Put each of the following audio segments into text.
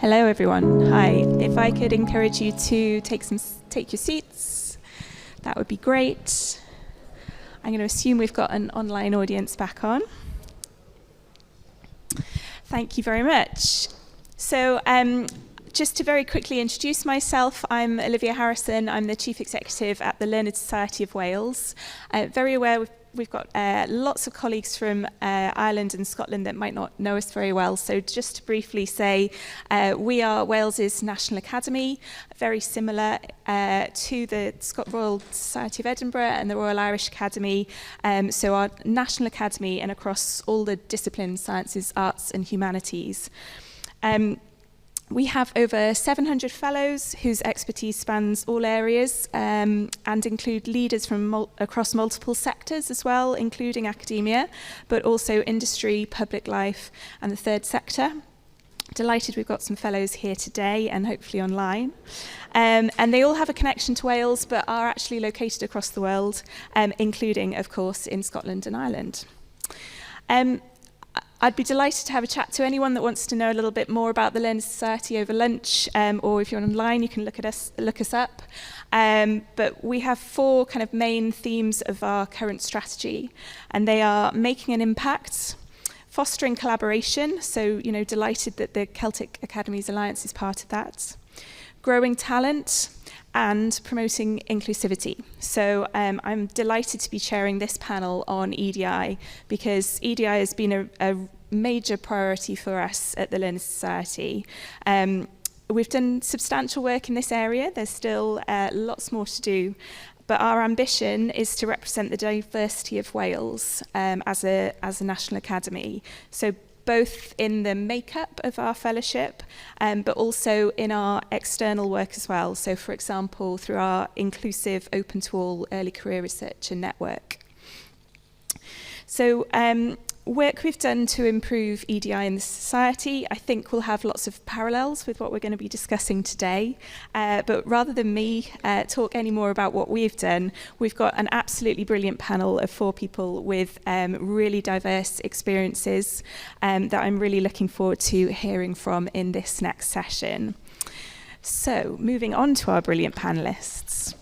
Hello everyone, hi. If I could encourage you to take your seats, that would be great. I'm going to assume we've got an online audience back on. Thank you very much. So just to very quickly introduce myself, I'm Olivia Harrison. I'm the Chief Executive at the Learned Society of Wales. Very aware we've got lots of colleagues from Ireland and Scotland that might not know us very well. So just to briefly say, we are Wales's National Academy, very similar to the Royal Society of Edinburgh and the Royal Irish Academy. So our National Academy and across all the disciplines, sciences, arts and humanities. We have over 700 fellows whose expertise spans all areas and include leaders from across multiple sectors as well, including academia, but also industry, public life and the third sector. Delighted we've got some fellows here today and hopefully online. And they all have a connection to Wales, but are actually located across the world, including, of course, in Scotland and Ireland. I'd be delighted to have a chat to anyone that wants to know a little bit more about the Learned Society over lunch, or if you're online, you can look us up. But we have four kind of main themes of our current strategy, and they are making an impact, fostering collaboration, so delighted that the Celtic Academies Alliance is part of that, growing talent, and promoting inclusivity. So I'm delighted to be chairing this panel on EDI because EDI has been a major priority for us at the Learned Society. We've done substantial work in this area. There's still lots more to do, but our ambition is to represent the diversity of Wales as a national academy. So both in the makeup of our fellowship, but also in our external work as well. So, for example, through our inclusive, open-to-all early career research and network. So, work we've done to improve EDI in the society, I think will have lots of parallels with what we're going to be discussing today. But rather than me talk any more about what we've done, we've got an absolutely brilliant panel of four people with really diverse experiences that I'm really looking forward to hearing from in this next session. So, moving on to our brilliant panelists.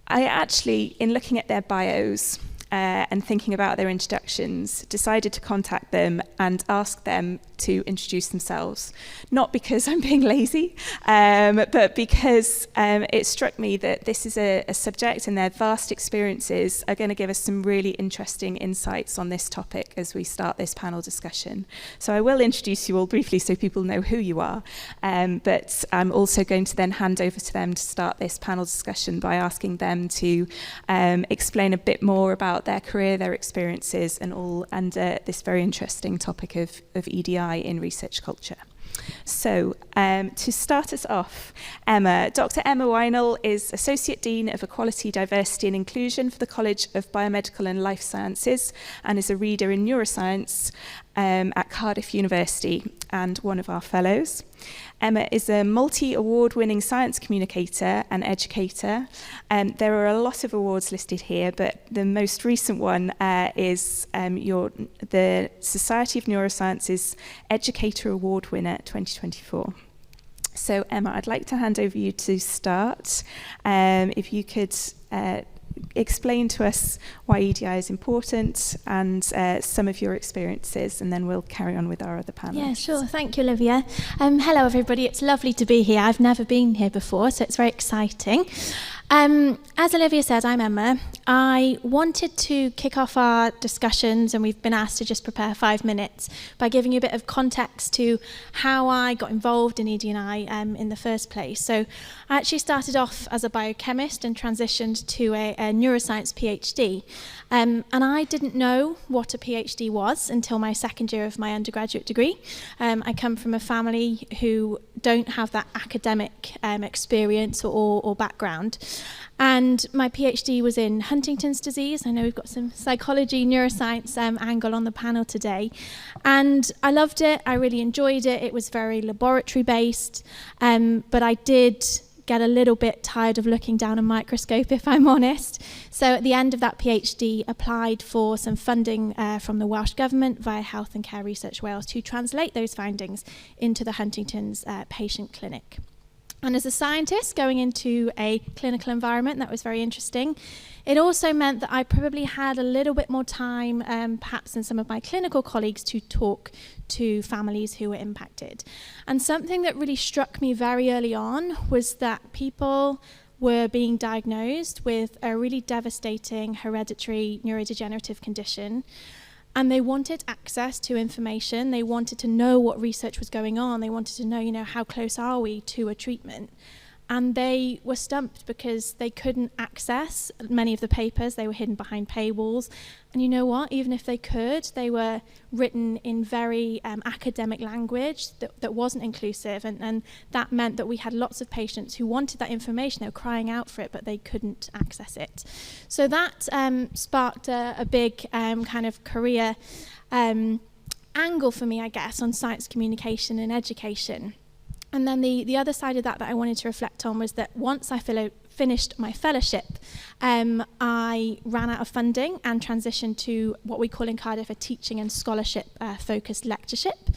I actually, in looking at their bios, and thinking about their introductions, decided to contact them and ask them to introduce themselves. Not because I'm being lazy, but because it struck me that this is a subject and their vast experiences are going to give us some really interesting insights on this topic as we start this panel discussion. So I will introduce you all briefly so people know who you are, but I'm also going to then hand over to them to start this panel discussion by asking them to explain a bit more about their career, their experiences, and all under this very interesting topic of EDI in research culture. So, to start us off, Dr. Emma Weinel is Associate Dean of Equality, Diversity and Inclusion for the College of Biomedical and Life Sciences and is a reader in neuroscience at Cardiff University and one of our fellows. Emma is a multi-award-winning science communicator and educator. There are a lot of awards listed here, but the most recent one is the Society of Neurosciences Educator Award winner 2024. So Emma, I'd like to hand over you to start. If you could explain to us why EDI is important and some of your experiences, and then we'll carry on with our other panelists. Yeah, sure. Thank you, Olivia. Hello, everybody. It's lovely to be here. I've never been here before, so it's very exciting. As Olivia said, I'm Emma. I wanted to kick off our discussions, and we've been asked to just prepare 5 minutes, by giving you a bit of context to how I got involved in ED&I in the first place. So I actually started off as a biochemist and transitioned to a neuroscience PhD. And I didn't know what a PhD was until my second year of my undergraduate degree. I come from a family who don't have that academic experience or background. And my PhD was in Huntington's disease. I know we've got some psychology, neuroscience angle on the panel today. And I loved it. I really enjoyed it. It was very laboratory based. But I did get a little bit tired of looking down a microscope, if I'm honest. So at the end of that PhD, applied for some funding from the Welsh Government via Health and Care Research Wales to translate those findings into the Huntington's patient clinic. And as a scientist going into a clinical environment, that was very interesting. It also meant that I probably had a little bit more time, perhaps than some of my clinical colleagues, to talk to families who were impacted. And something that really struck me very early on was that people were being diagnosed with a really devastating hereditary neurodegenerative condition. And they wanted access to information. They wanted to know what research was going on. They wanted to know, how close are we to a treatment? And they were stumped because they couldn't access many of the papers. They were hidden behind paywalls. And you know what? Even if they could, they were written in very academic language that wasn't inclusive. And that meant that we had lots of patients who wanted that information. They were crying out for it, but they couldn't access it. So that sparked a big kind of career angle for me, I guess, on science communication and education. And then the other side of that I wanted to reflect on was that once I finished my fellowship, I ran out of funding and transitioned to what we call in Cardiff a teaching and scholarship focused lectureship.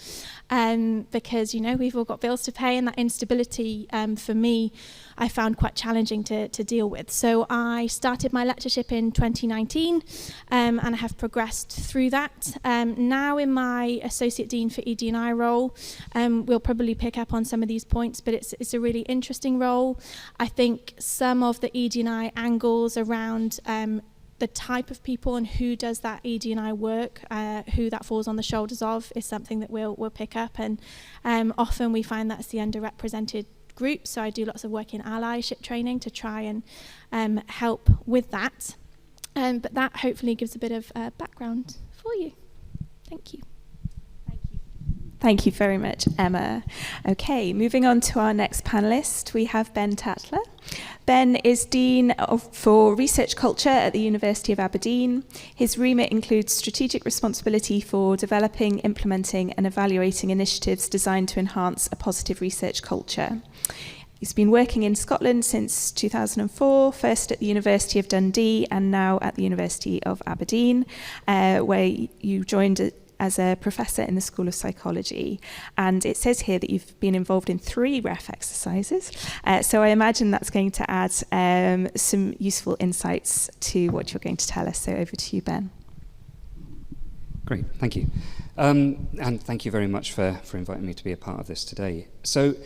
Because, we've all got bills to pay, and that instability for me, I found quite challenging to deal with. So I started my lectureship in 2019, and I have progressed through that. Now in my Associate Dean for ED&I role, we'll probably pick up on some of these points, but it's a really interesting role. I think some of the ED&I angles around the type of people and who does that ED&I work, who that falls on the shoulders of, is something that we'll pick up. And often we find that's the underrepresented group. So I do lots of work in allyship training to try and help with that. But that hopefully gives a bit of background for you. Thank you. Thank you very much, Emma. Okay, moving on to our next panellist, we have Ben Tatler. Ben is Dean for Research Culture at the University of Aberdeen. His remit includes strategic responsibility for developing, implementing and evaluating initiatives designed to enhance a positive research culture. He's been working in Scotland since 2004, first at the University of Dundee and now at the University of Aberdeen, where you joined as a professor in the School of Psychology. And it says here that you've been involved in 3 REF exercises. So I imagine that's going to add some useful insights to what you're going to tell us. So over to you, Ben. Great, thank you. And thank you very much for inviting me to be a part of this today. So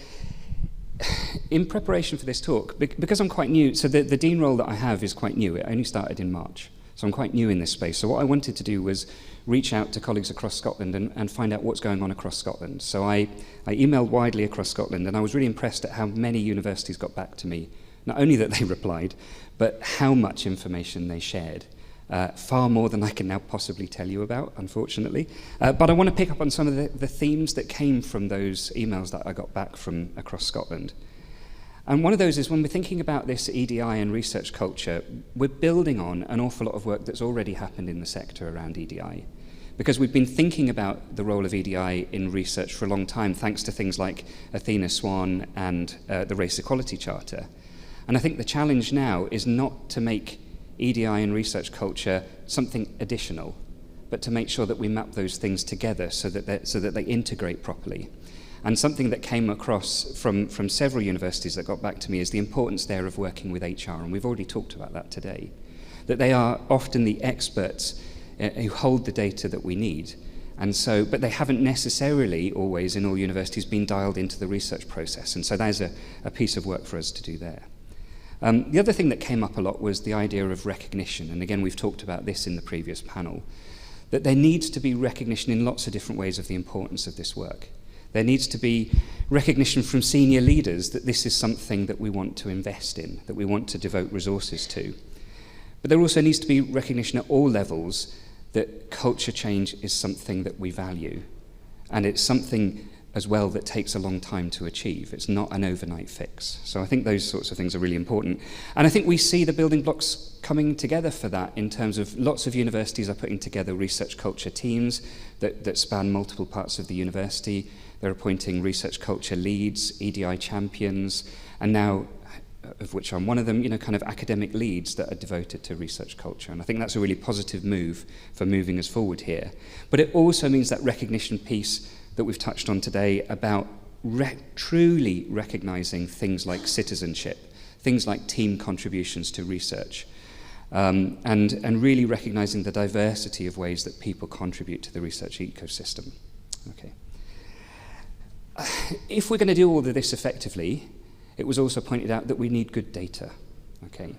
in preparation for this talk, because I'm quite new, so the Dean role that I have is quite new. It only started in March. So I'm quite new in this space. So what I wanted to do was reach out to colleagues across Scotland and find out what's going on across Scotland. So I emailed widely across Scotland, and I was really impressed at how many universities got back to me. Not only that they replied, but how much information they shared. Far more than I can now possibly tell you about, unfortunately. But I want to pick up on some of the themes that came from those emails that I got back from across Scotland. And one of those is when we're thinking about this EDI and research culture, we're building on an awful lot of work that's already happened in the sector around EDI. Because we've been thinking about the role of EDI in research for a long time, thanks to things like Athena Swan and the Race Equality Charter. And I think the challenge now is not to make EDI and research culture something additional, but to make sure that we map those things together so that they integrate properly. And something that came across from several universities that got back to me is the importance there of working with HR, and we've already talked about that today. That they are often the experts who hold the data that we need. And so, but they haven't necessarily always in all universities been dialed into the research process. And so there's a piece of work for us to do there. The other thing that came up a lot was the idea of recognition. And again, we've talked about this in the previous panel, that there needs to be recognition in lots of different ways of the importance of this work. There needs to be recognition from senior leaders that this is something that we want to invest in, that we want to devote resources to. But there also needs to be recognition at all levels that culture change is something that we value. And it's something as well that takes a long time to achieve. It's not an overnight fix. So I think those sorts of things are really important. And I think we see the building blocks coming together for that in terms of lots of universities are putting together research culture teams that span multiple parts of the university. They're appointing research culture leads, EDI champions, and now of which I'm one of them, kind of academic leads that are devoted to research culture. And I think that's a really positive move for moving us forward here. But it also means that recognition piece that we've touched on today about truly recognizing things like citizenship, things like team contributions to research, and really recognizing the diversity of ways that people contribute to the research ecosystem. Okay. If we're going to do all of this effectively, it was also pointed out that we need good data. Okay.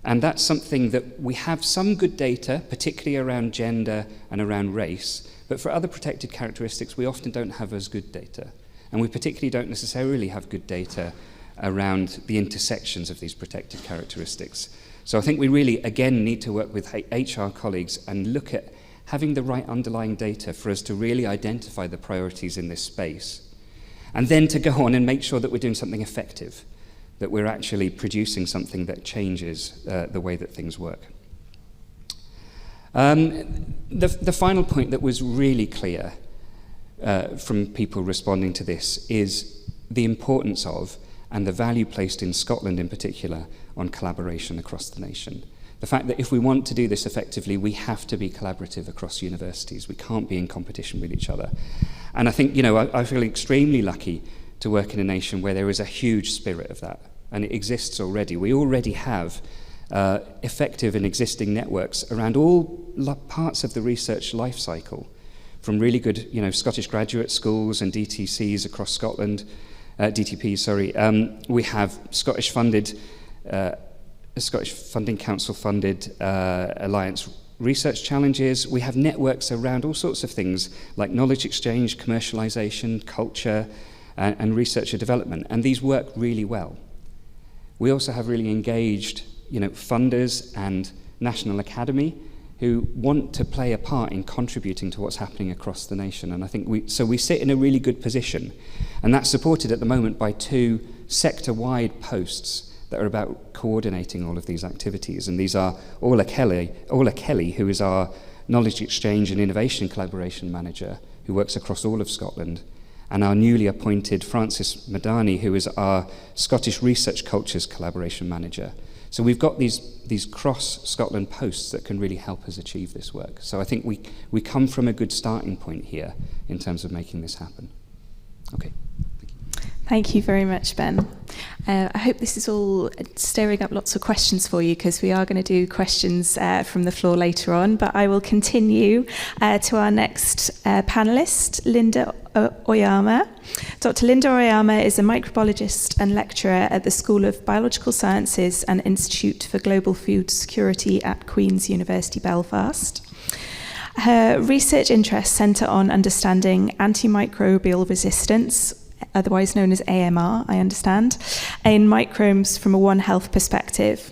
And that's something that we have some good data, particularly around gender and around race, but for other protected characteristics, we often don't have as good data. And we particularly don't necessarily have good data around the intersections of these protected characteristics. So I think we really, again, need to work with HR colleagues and look at having the right underlying data for us to really identify the priorities in this space. And then to go on and make sure that we're doing something effective, that we're actually producing something that changes the way that things work. The final point that was really clear from people responding to this is the importance of, and the value placed in Scotland in particular, on collaboration across the nation. The fact that if we want to do this effectively, we have to be collaborative across universities. We can't be in competition with each other. And I think, I feel extremely lucky to work in a nation where there is a huge spirit of that, and it exists already. We already have effective and existing networks around all parts of the research life cycle, from really good, Scottish graduate schools and DTCs across Scotland, DTPs, sorry. We have Scottish Funding Council funded Alliance research challenges. We have networks around all sorts of things like knowledge exchange, commercialization, culture, and research and development, and these work really well. We also have really engaged, funders and National Academy who want to play a part in contributing to what's happening across the nation. And I think we sit in a really good position, and that's supported at the moment by 2 sector-wide posts that are about coordinating all of these activities. And these are Orla Kelly, who is our Knowledge Exchange and Innovation Collaboration Manager, who works across all of Scotland, and our newly appointed Francis Madani, who is our Scottish Research Cultures Collaboration Manager. So we've got these cross-Scotland posts that can really help us achieve this work. So I think we come from a good starting point here in terms of making this happen. Okay. Thank you very much, Ben. I hope this is all stirring up lots of questions for you, because we are going to do questions from the floor later on, but I will continue to our next panellist, Linda Oyama. Dr. Linda Oyama is a microbiologist and lecturer at the School of Biological Sciences and Institute for Global Food Security at Queen's University Belfast. Her research interests centre on understanding antimicrobial resistance, otherwise known as AMR, I understand, in microbes from a One Health perspective.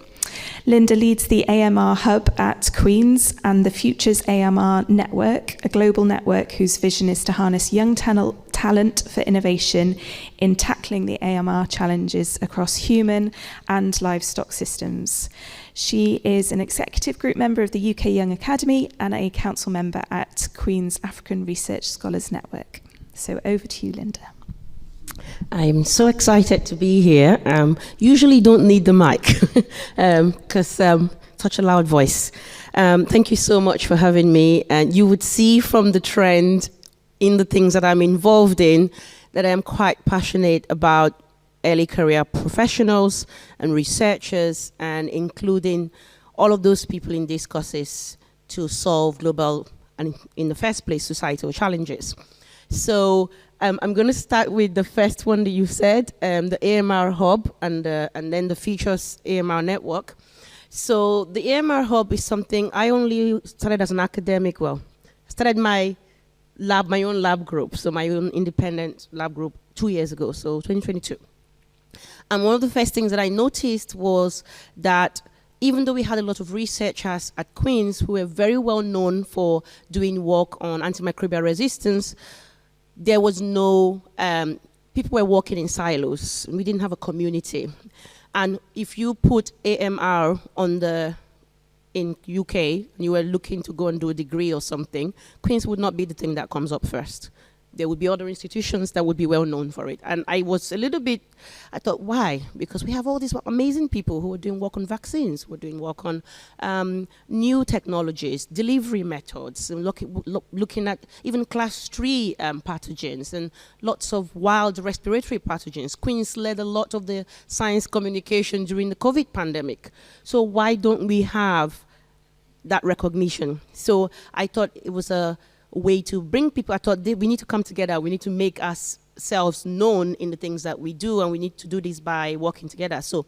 Linda leads the AMR Hub at Queen's and the Futures AMR Network, a global network whose vision is to harness young talent for innovation in tackling the AMR challenges across human and livestock systems. She is an executive group member of the UK Young Academy and a council member at Queen's African Research Scholars Network. So over to you, Linda. I'm so excited to be here. Usually don't need the mic because such a loud voice. Thank you so much for having me. And you would see from the trend in the things that I'm involved in that I'm quite passionate about early career professionals and researchers, and including all of those people in these courses to solve global and, in the first place, societal challenges. So I'm going to start with the first one that you said, the AMR Hub and then the Futures AMR Network. So the AMR Hub is something I only started as an academic. Well, I started my own lab group, so my own independent lab group 2 years ago, so 2022. And one of the first things that I noticed was that even though we had a lot of researchers at Queen's who were very well known for doing work on antimicrobial resistance, there was no, people were working in silos. We didn't have a community. And if you put AMR in UK, and you were looking to go and do a degree or something, Queen's would not be the thing that comes up first. there would be other institutions that would be well known for it. And I was a little bit, I thought, why? Because we have all these amazing people who are doing work on vaccines, who are doing work on new technologies, delivery methods, and looking at even class 3 pathogens and lots of wild respiratory pathogens. Queens led a lot of the science communication during the COVID pandemic. So why don't we have that recognition? So I thought it was a way to bring people. I thought we need to come together. We need to make ourselves known in the things that we do, and we need to do this by working together. So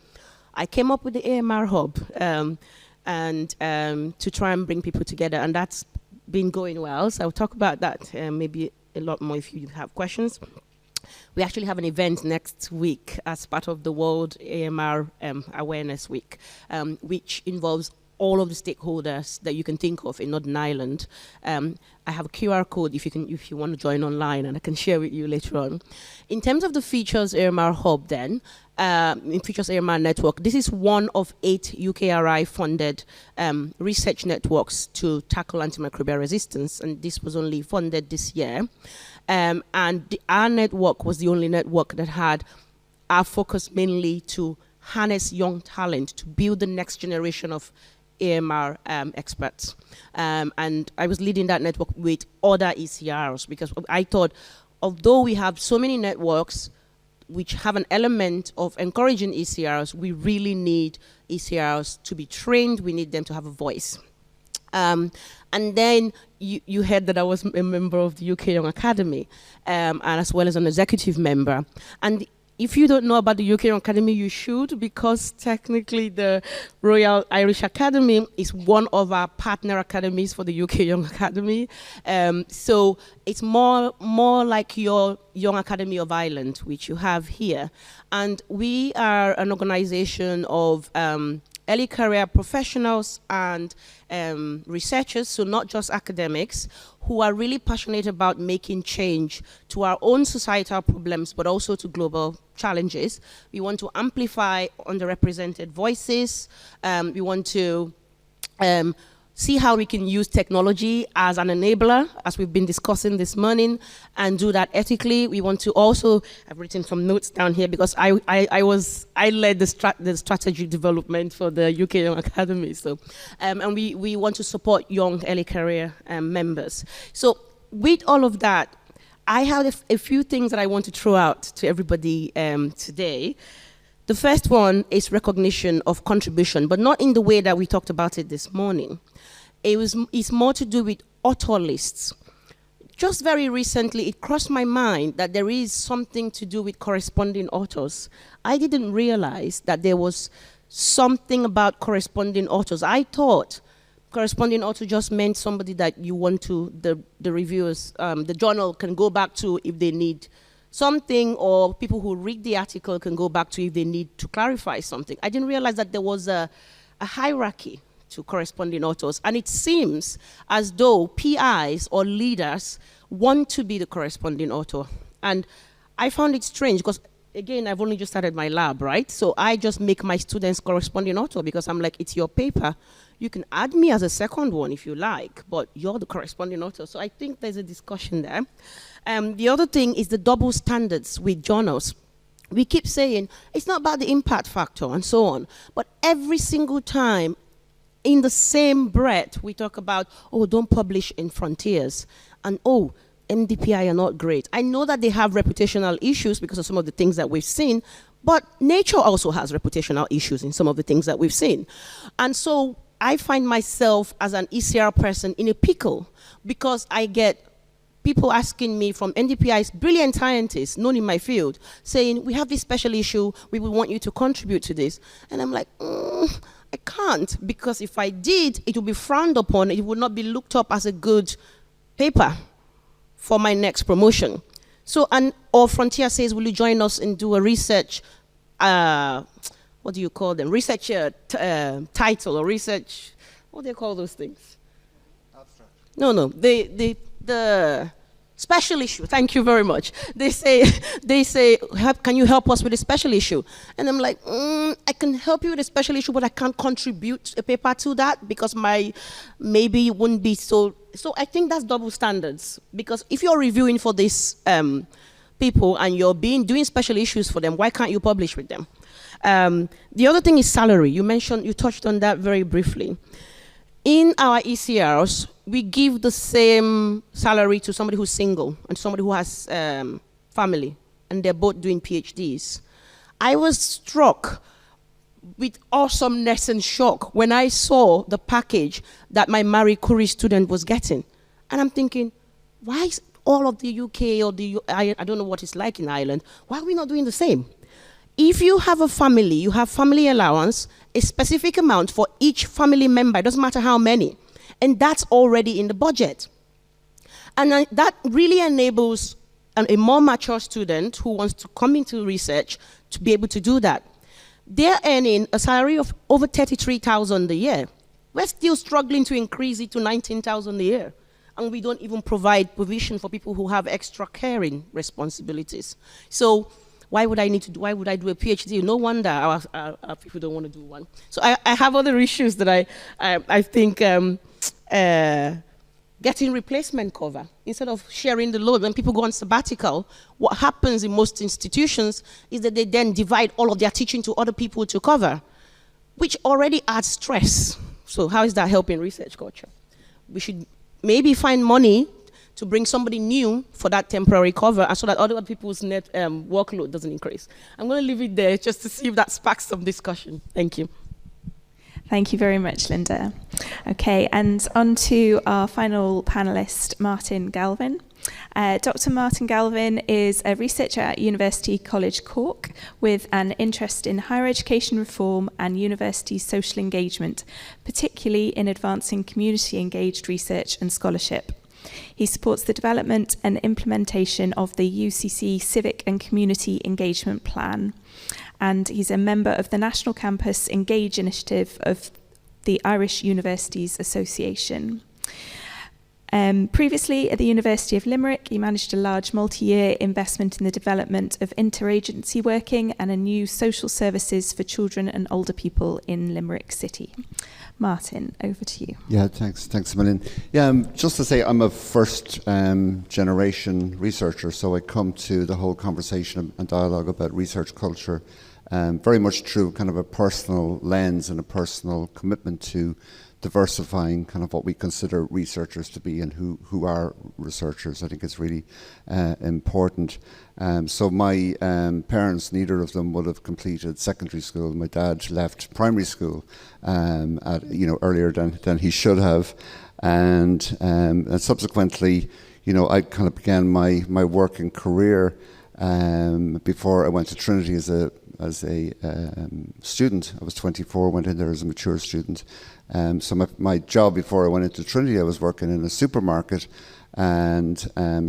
I came up with the AMR Hub to try and bring people together, and that's been going well. So I'll talk about that maybe a lot more if you have questions. We actually have an event next week as part of the World AMR Awareness Week, which involves all of the stakeholders that you can think of in Northern Ireland. I have a QR code if you want to join online, and I can share with you later on. In terms of the Features AMR Hub then, in Features AMR Network, this is one of 8 UKRI-funded research networks to tackle antimicrobial resistance, and this was only funded this year. Our network was the only network that had our focus mainly to harness young talent to build the next generation of AMR experts. And I was leading that network with other ECRs, because I thought, although we have so many networks which have an element of encouraging ECRs, we really need ECRs to be trained. We need them to have a voice. And then you heard that I was a member of the UK Young Academy, and as well as an executive member. And if you don't know about the UK Young Academy, you should, because technically the Royal Irish Academy is one of our partner academies for the UK Young Academy. So it's more like your Young Academy of Ireland, which you have here. And we are an organization of early career professionals and researchers, so not just academics, who are really passionate about making change to our own societal problems, but also to global challenges. We want to amplify underrepresented voices. We want to see how we can use technology as an enabler, as we've been discussing this morning, and do that ethically. We want to also, I've written some notes down here because I led the strategy development for the UK Young Academy. So, and we want to support young early career members. So with all of that, I have a few things that I want to throw out to everybody today. The first one is recognition of contribution, but not in the way that we talked about it this morning. It's more to do with author lists. Just very recently, it crossed my mind that there is something to do with corresponding authors. I didn't realize that there was something about corresponding authors. I thought corresponding author just meant somebody that you want to, the reviewers, the journal can go back to if they need something, or people who read the article can go back to if they need to clarify something. I didn't realize that there was a hierarchy to corresponding authors, and it seems as though PIs or leaders want to be the corresponding author. And I found it strange because, again, I've only just started my lab, right? So I just make my students corresponding author because I'm like, it's your paper. You can add me as a second one if you like, but you're the corresponding author. So I think there's a discussion there. The other thing is the double standards with journals. We keep saying it's not about the impact factor and so on, but every single time in the same breath we talk about, oh, don't publish in Frontiers, and oh, MDPI are not great. I know that they have reputational issues because of some of the things that we've seen, but Nature also has reputational issues in some of the things that we've seen. And so I find myself as an ECR person in a pickle because I get people asking me from NDPI's brilliant scientists known in my field saying, we have this special issue, we would want you to contribute to this. And I'm like, I can't, because if I did, it would be frowned upon. It would not be looked up as a good paper for my next promotion. So, or Frontier says, will you join us and do a research, what do you call them? Research title or research, what do they call those things? Abstract. No, the Special issue, thank you very much. They say, can you help us with a special issue? And I'm like, I can help you with a special issue, but I can't contribute a paper to that because maybe it wouldn't be so. So I think that's double standards, because if you're reviewing for these people and you're doing special issues for them, why can't you publish with them? The other thing is salary. You touched on that very briefly. In our ECRs, we give the same salary to somebody who's single and somebody who has family, and they're both doing PhDs. I was struck with awesomeness and shock when I saw the package that my Marie Curie student was getting. And I'm thinking, why is all of the UK or I don't know what it's like in Ireland, why are we not doing the same? If you have a family, you have family allowance, a specific amount for each family member, it doesn't matter how many, and that's already in the budget. And that really enables a more mature student who wants to come into research to be able to do that. They're earning a salary of over 33,000 a year. We're still struggling to increase it to 19,000 a year. And we don't even provide provision for people who have extra caring responsibilities. So why would I do a PhD? No wonder our people don't want to do one. So I have other issues that I think getting replacement cover instead of sharing the load. When people go on sabbatical, what happens in most institutions is that they then divide all of their teaching to other people to cover, which already adds stress. So how is that helping research culture? We should maybe find money to bring somebody new for that temporary cover, so that other people's workload doesn't increase. I'm going to leave it there just to see if that sparks some discussion. Thank you. Thank you very much, Linda. Okay, and on to our final panellist, Martin Galvin. Dr. Martin Galvin is a researcher at University College Cork with an interest in higher education reform and university social engagement, particularly in advancing community-engaged research and scholarship. He supports the development and implementation of the UCC Civic and Community Engagement Plan, and he's a member of the National Campus Engage initiative of the Irish Universities Association. Previously at the University of Limerick, he managed a large multi-year investment in the development of interagency working and a new social services for children and older people in Limerick City. Martin, over to you. Yeah, thanks a million. Yeah, just to say, I'm a first generation researcher, so I come to the whole conversation and dialogue about research culture very much through kind of a personal lens and a personal commitment to diversifying kind of what we consider researchers to be and who are researchers. I think it's really important. So my parents, neither of them would have completed secondary school. My dad left primary school earlier than he should have, and subsequently, I kind of began my working career before I went to Trinity as a student. I was 24, went in there as a mature student. So my job before I went into Trinity, I was working in a supermarket and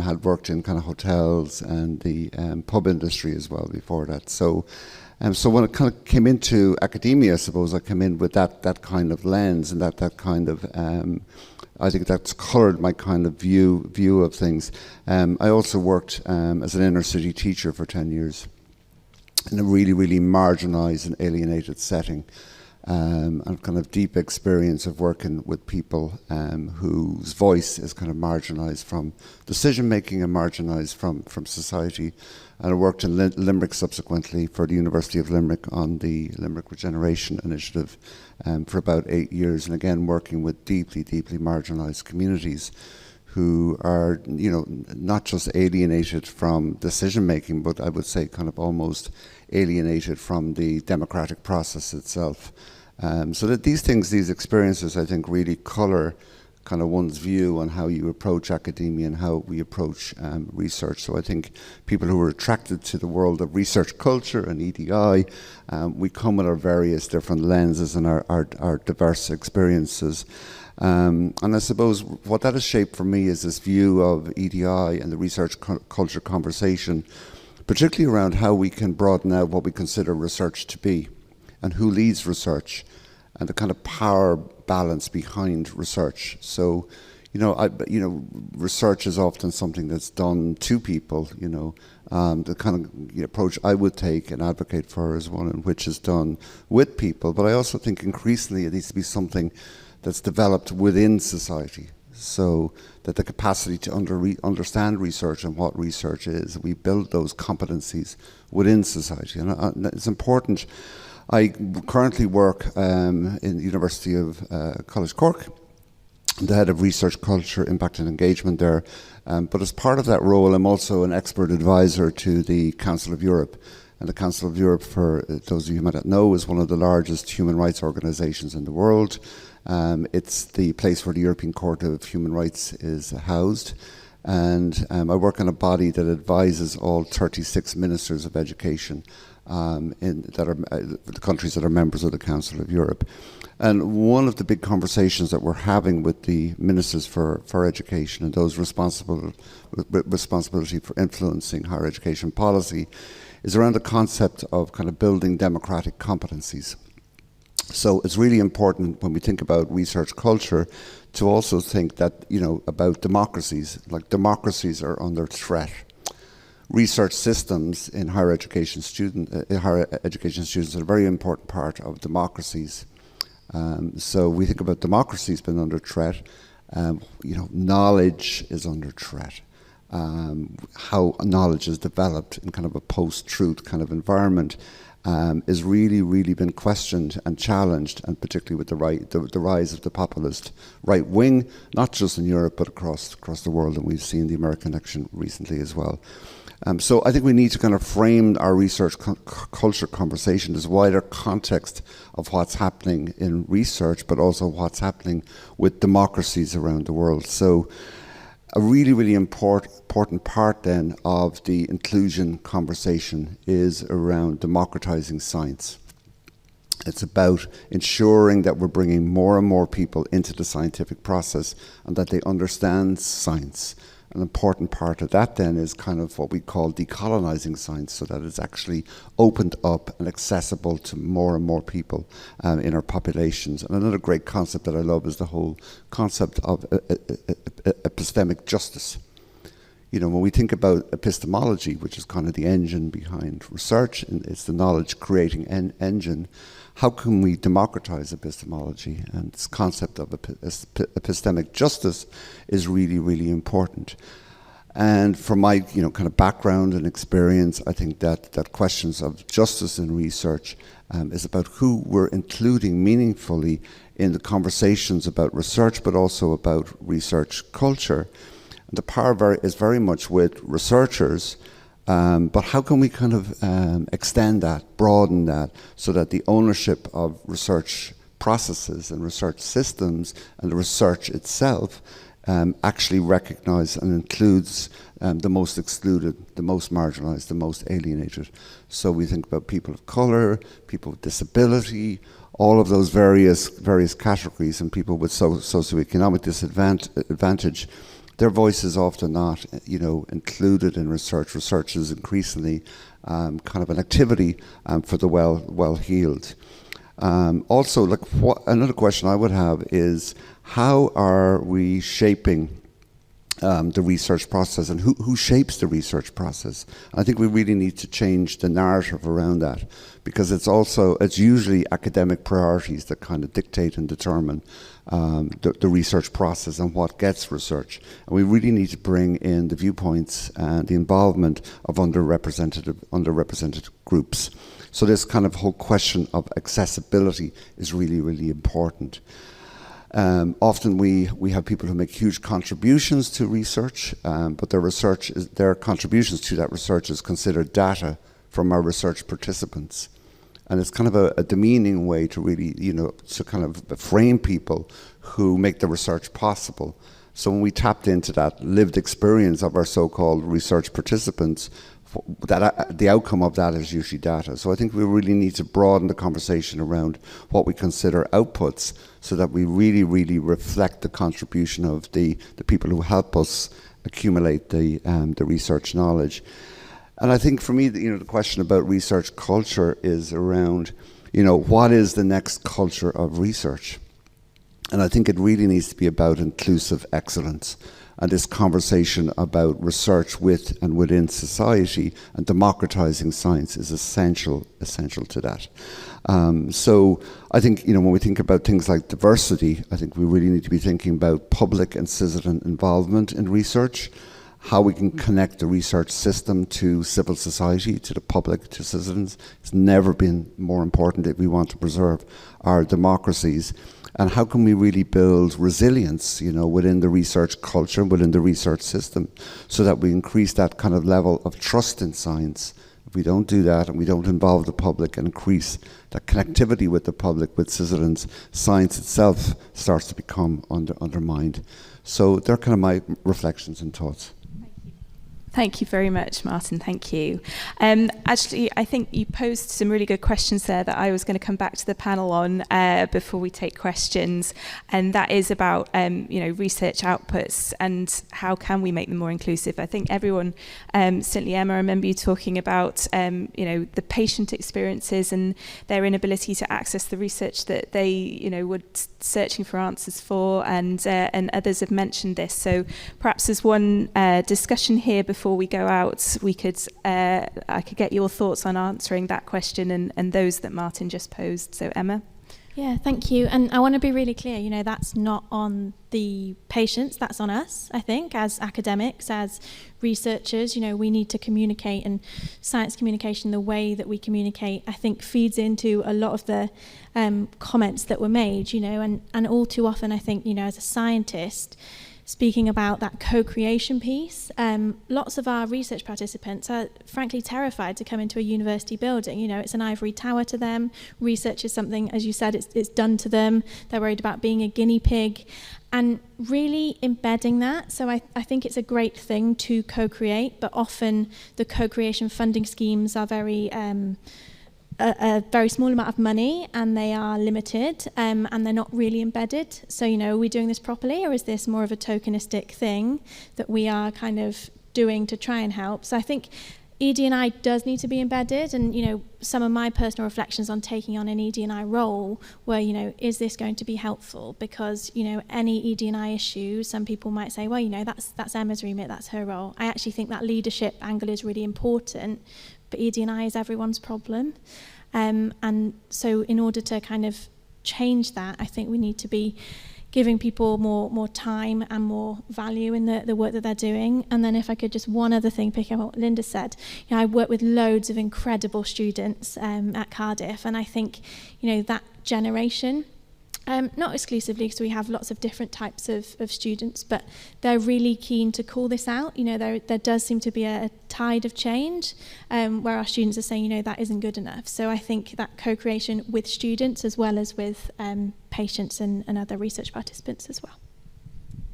had worked in kind of hotels and the pub industry as well before that. So when I kind of came into academia, I suppose I came in with that kind of lens and that kind of, I think that's coloured my kind of view of things. I also worked as an inner city teacher for 10 years in a really, really marginalised and alienated setting. And kind of deep experience of working with people whose voice is kind of marginalised from decision making and marginalised from society. And I worked in Limerick subsequently for the University of Limerick on the Limerick Regeneration Initiative for about 8 years, and again working with deeply, deeply marginalised communities who are, not just alienated from decision making, but I would say kind of almost alienated from the democratic process itself. So that these experiences, I think, really colour kind of one's view on how you approach academia and how we approach research. So I think people who are attracted to the world of research culture and EDI, we come with our various different lenses and our diverse experiences. And I suppose what that has shaped for me is this view of EDI and the research culture conversation, particularly around how we can broaden out what we consider research to be and who leads research and the kind of power balance behind research. So, research is often something that's done to people. The kind of approach I would take and advocate for is one in which is done with people. But I also think increasingly it needs to be something that's developed within society, so that the capacity to understand research and what research is, we build those competencies within society. And it's important. I currently work in the University of College Cork, the head of research culture, impact and engagement there. But as part of that role, I'm also an expert advisor to the Council of Europe. And the Council of Europe, for those of you who might not know, is one of the largest human rights organizations in the world. It's the place where the European Court of Human Rights is housed. And I work on a body that advises all 36 ministers of education the countries that are members of the Council of Europe. And one of the big conversations that we're having with the ministers for education and those responsibility for influencing higher education policy is around the concept of kind of building democratic competencies. So it's really important when we think about research culture to also think that, about democracies. Like, democracies are under threat. Research systems in higher education students are a very important part of democracies. So we think about democracies being under threat. Knowledge is under threat. How knowledge is developed in kind of a post-truth kind of environment is really, really been questioned and challenged, and particularly with the rise of the populist right wing, not just in Europe but across the world, and we've seen the American election recently as well. So I think we need to kind of frame our research culture conversation as wider context of what's happening in research, but also what's happening with democracies around the world. So a really, really important part then of the inclusion conversation is around democratizing science. It's about ensuring that we're bringing more and more people into the scientific process and that they understand science. An important part of that then is kind of what we call decolonizing science, so that it's actually opened up and accessible to more and more people in our populations. And another great concept that I love is the whole concept of epistemic justice. When we think about epistemology, which is kind of the engine behind research, and it's the knowledge creating engine, how can we democratize epistemology? And this concept of epistemic justice is really, really important. And from my kind of background and experience, I think that questions of justice in research is about who we're including meaningfully in the conversations about research, but also about research culture. And the power is very much with researchers. But how can we kind of extend that, broaden that, so that the ownership of research processes and research systems and the research itself actually recognize and includes the most excluded, the most marginalized, the most alienated. So we think about people of color, people with disability, all of those various categories, and people with socioeconomic disadvantage. Their voice is often not, included in research. Research is increasingly kind of an activity for the well-heeled. Also, another question I would have is, how are we shaping the research process, and who shapes the research process? I think we really need to change the narrative around that, because it's usually academic priorities that kind of dictate and determine the research process and what gets research. And we really need to bring in the viewpoints and the involvement of underrepresented groups. So this kind of whole question of accessibility is really, really important. Often we have people who make huge contributions to research, but their contributions to that research is considered data from our research participants. And it's kind of a demeaning way to really, to kind of frame people who make the research possible. So when we tapped into that lived experience of our so-called research participants, the outcome of that is usually data. So I think we really need to broaden the conversation around what we consider outputs, so that we really, really reflect the contribution of the people who help us accumulate the research knowledge. And I think for me, the question about research culture is around, what is the next culture of research? And I think it really needs to be about inclusive excellence and this conversation about research with and within society, and democratizing science is essential to that. So I think, when we think about things like diversity, I think we really need to be thinking about public and citizen involvement in research, how we can connect the research system to civil society, to the public, to citizens. It's never been more important if we want to preserve our democracies. And how can we really build resilience, within the research culture, within the research system, so that we increase that kind of level of trust in science. If we don't do that and we don't involve the public and increase that connectivity with the public, with citizens, science itself starts to become undermined. So they're kind of my reflections and thoughts. Thank you very much, Martin. Thank you. Actually, I think you posed some really good questions there that I was going to come back to the panel on before we take questions. And that is about, research outputs and how can we make them more inclusive. I think everyone, certainly Emma, I remember you talking about, the patient experiences and their inability to access the research that they, were searching for answers for, and others have mentioned this. So perhaps as one discussion here before we go out, I could get your thoughts on answering that question and those that Martin just posed. So Emma? Yeah, thank you. And I want to be really clear, that's not on the patients, that's on us, I think, as academics, as researchers. We need to communicate, and science communication, the way that we communicate, I think feeds into a lot of the comments that were made, and all too often, I think, as a scientist, speaking about that co-creation piece, lots of our research participants are frankly terrified to come into a university building. It's an ivory tower to them. Research is something, as you said, it's done to them. They're worried about being a guinea pig, and really embedding that. So I think it's a great thing to co-create, but often the co-creation funding schemes are very a very small amount of money, and they are limited, and they're not really embedded. So, are we doing this properly, or is this more of a tokenistic thing that we are kind of doing to try and help? So I think ED&I does need to be embedded, and, some of my personal reflections on taking on an ED&I role were, is this going to be helpful? Because, any ED&I issue, some people might say, well, that's Emma's remit, that's her role. I actually think that leadership angle is really important, but ED&I is everyone's problem. And so in order to kind of change that, I think we need to be giving people more time and more value in the work that they're doing. And then if I could just one other thing, picking up what Linda said, I work with loads of incredible students at Cardiff, and I think, that generation, not exclusively, because we have lots of different types of students, but they're really keen to call this out. There does seem to be a tide of change where our students are saying, that isn't good enough. So I think that co-creation with students as well as with patients and other research participants as well.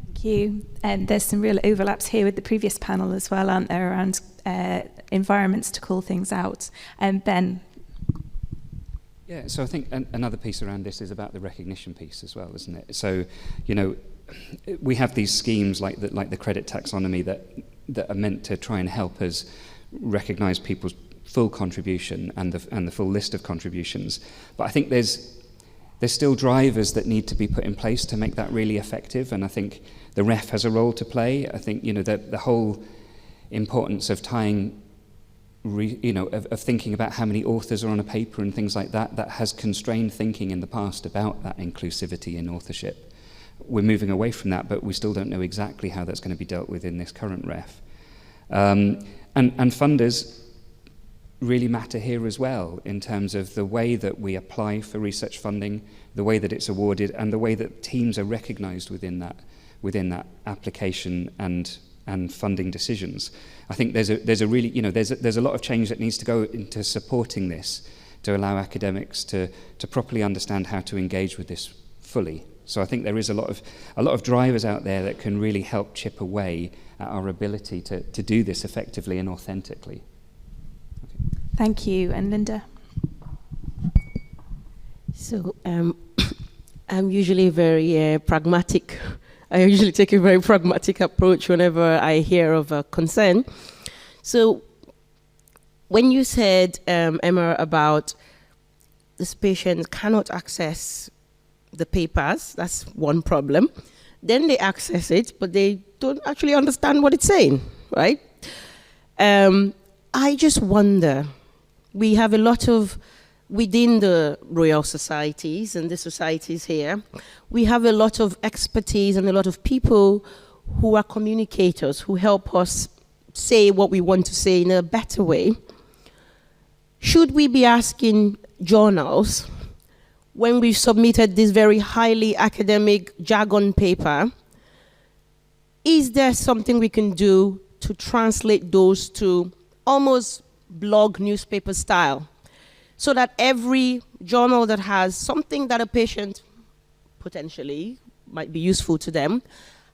Thank you. And there's some real overlaps here with the previous panel as well, aren't there, around environments to call things out. Ben? Yeah, so I think another piece around this is about the recognition piece as well, isn't it? So, we have these schemes like the credit taxonomy that are meant to try and help us recognise people's full contribution and the full list of contributions. But I think there's still drivers that need to be put in place to make that really effective, and I think the ref has a role to play. I think the whole importance of tying. Of thinking about how many authors are on a paper and things like that has constrained thinking in the past about that inclusivity in authorship. We're moving away from that, but we still don't know exactly how that's going to be dealt with in this current ref. And funders really matter here as well, in terms of the way that we apply for research funding, the way that it's awarded, and the way that teams are recognised within that application and funding decisions. I think there's a really, there's a lot of change that needs to go into supporting this to allow academics to properly understand how to engage with this fully. So I think there is a lot of drivers out there that can really help chip away at our ability to do this effectively and authentically. Okay. Thank you. And Linda? So I'm usually very pragmatic. I usually take a very pragmatic approach whenever I hear of a concern. So when you said, Emma, about this patient cannot access the papers. That's one problem. Then they access it, but they don't actually understand what it's saying, right? I just wonder, we have a lot of, within the Royal Societies and the societies here, we have a lot of expertise and a lot of people who are communicators, who help us say what we want to say in a better way. Should we be asking journals, when we've submitted this very highly academic jargon paper, is there something we can do to translate those to almost blog newspaper style, so that every journal that has something that a patient potentially might be useful to them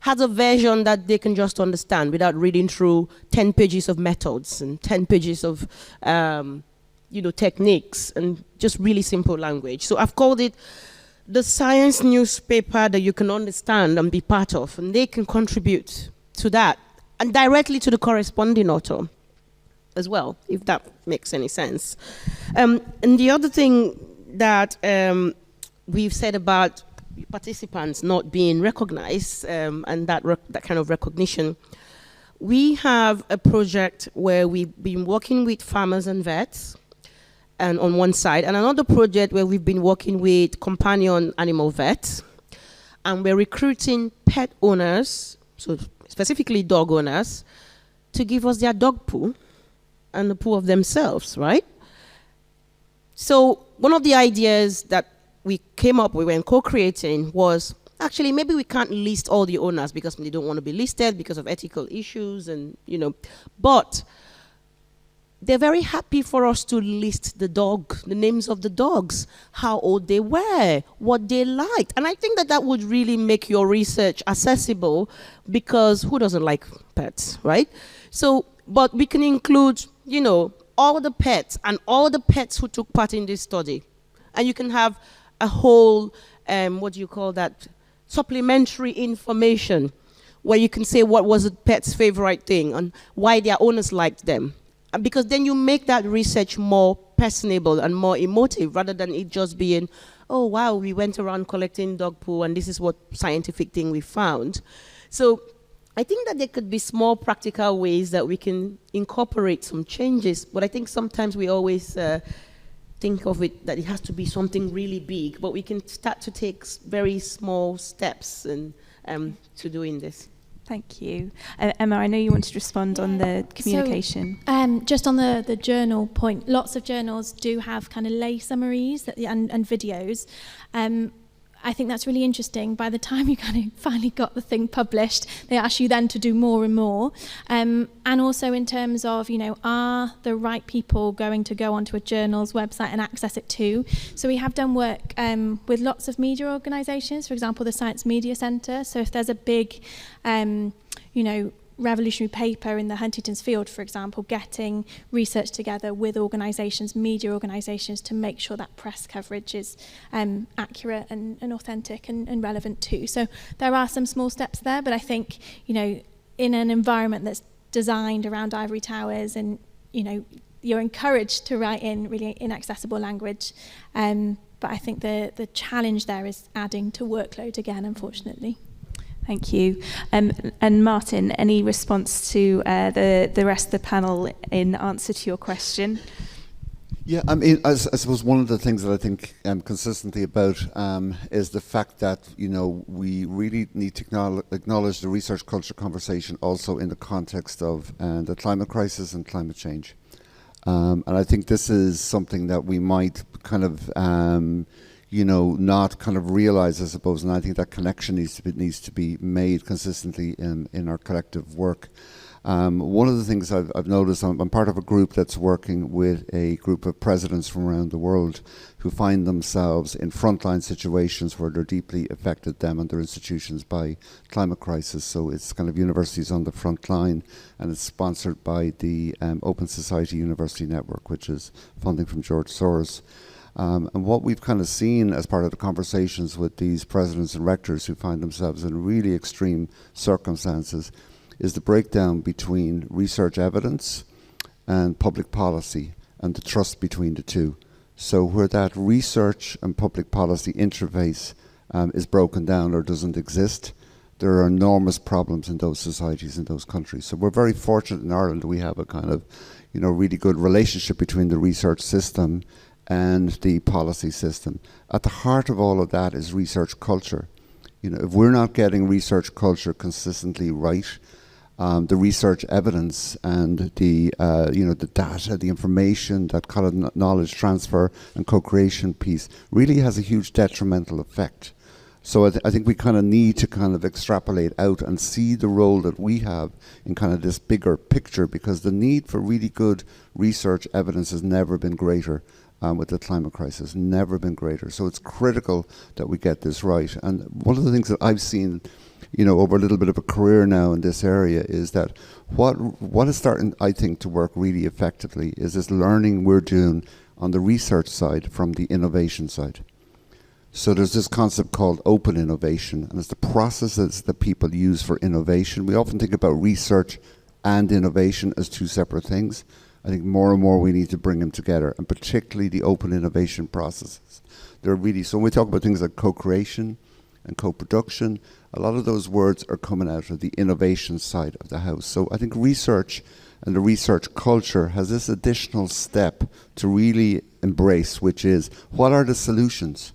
has a version that they can just understand without reading through 10 pages of methods and 10 pages of techniques, and just really simple language. So I've called it the science newspaper that you can understand and be part of, and they can contribute to that, and directly to the corresponding author as well, if that makes any sense. And the other thing that we've said about participants not being recognized, and that kind of recognition, we have a project where we've been working with farmers and vets, and on one side, and another project where we've been working with companion animal vets, and we're recruiting pet owners, so specifically dog owners, to give us their dog poo and the poo of themselves, right? So one of the ideas that we came up with when co-creating was, actually, maybe we can't list all the owners because they don't want to be listed because of ethical issues, and but they're very happy for us to list the names of the dogs, how old they were, what they liked. And I think that would really make your research accessible, because who doesn't like pets, right? So, but we can include, all the pets and all the pets who took part in this study. And you can have a whole, supplementary information, where you can say what was the pet's favorite thing and why their owners liked them. Because then you make that research more personable and more emotive, rather than it just being, oh wow, we went around collecting dog poo and this is what scientific thing we found. So I think that there could be small practical ways that we can incorporate some changes, but I think sometimes we always think of it that it has to be something really big, but we can start to take very small steps and to doing this. Thank you. Emma, I know you wanted to respond on the communication. So, just on the journal point, lots of journals do have kind of lay summaries and videos. I think that's really interesting. By the time you kind of finally got the thing published, they ask you then to do more and more. And also in terms of, are the right people going to go onto a journal's website and access it too? So we have done work with lots of media organisations, for example, the Science Media Centre. So if there's a big, revolutionary paper in the Huntington's field, for example, getting research together with organisations, media organisations, to make sure that press coverage is accurate and authentic and relevant too. So there are some small steps there, but I think, in an environment that's designed around ivory towers, and, you're encouraged to write in really inaccessible language. But I think the challenge there is adding to workload again, unfortunately. Thank you. And Martin, any response to the rest of the panel in answer to your question? Yeah, I mean, I suppose one of the things that I think consistently about is the fact that, we really need to acknowledge the research culture conversation also in the context of the climate crisis and climate change. And I think this is something that we might kind of not kind of realize, I suppose, and I think that connection needs to be made consistently in our collective work. One of the things I've noticed, I'm part of a group that's working with a group of presidents from around the world who find themselves in frontline situations where they're deeply affected, them and their institutions, by climate crisis. So it's kind of universities on the front line, and it's sponsored by the Open Society University Network, which is funding from George Soros. And what we've kind of seen as part of the conversations with these presidents and rectors who find themselves in really extreme circumstances is the breakdown between research evidence and public policy, and the trust between the two. So where that research and public policy interface is broken down or doesn't exist, there are enormous problems in those societies, in those countries. So we're very fortunate in Ireland. We have a kind of, really good relationship between the research system and the policy system. At the heart of all of that is research culture. If we're not getting research culture consistently right, the research evidence and the data, the information, that kind of knowledge transfer and co-creation piece really has a huge detrimental effect. So I think we kind of need to kind of extrapolate out and see the role that we have in kind of this bigger picture, because the need for really good research evidence has never been greater. With the climate crisis, never been greater. So it's critical that we get this right. And one of the things that I've seen, over a little bit of a career now in this area, is that what is starting, I think, to work really effectively is this learning we're doing on the research side from the innovation side. So there's this concept called open innovation, and it's the processes that people use for innovation. We often think about research and innovation as two separate things. I think more and more we need to bring them together, and particularly the open innovation processes. They're really, so when we talk about things like co-creation and co-production, a lot of those words are coming out of the innovation side of the house. So I think research and the research culture has this additional step to really embrace, which is, what are the solutions?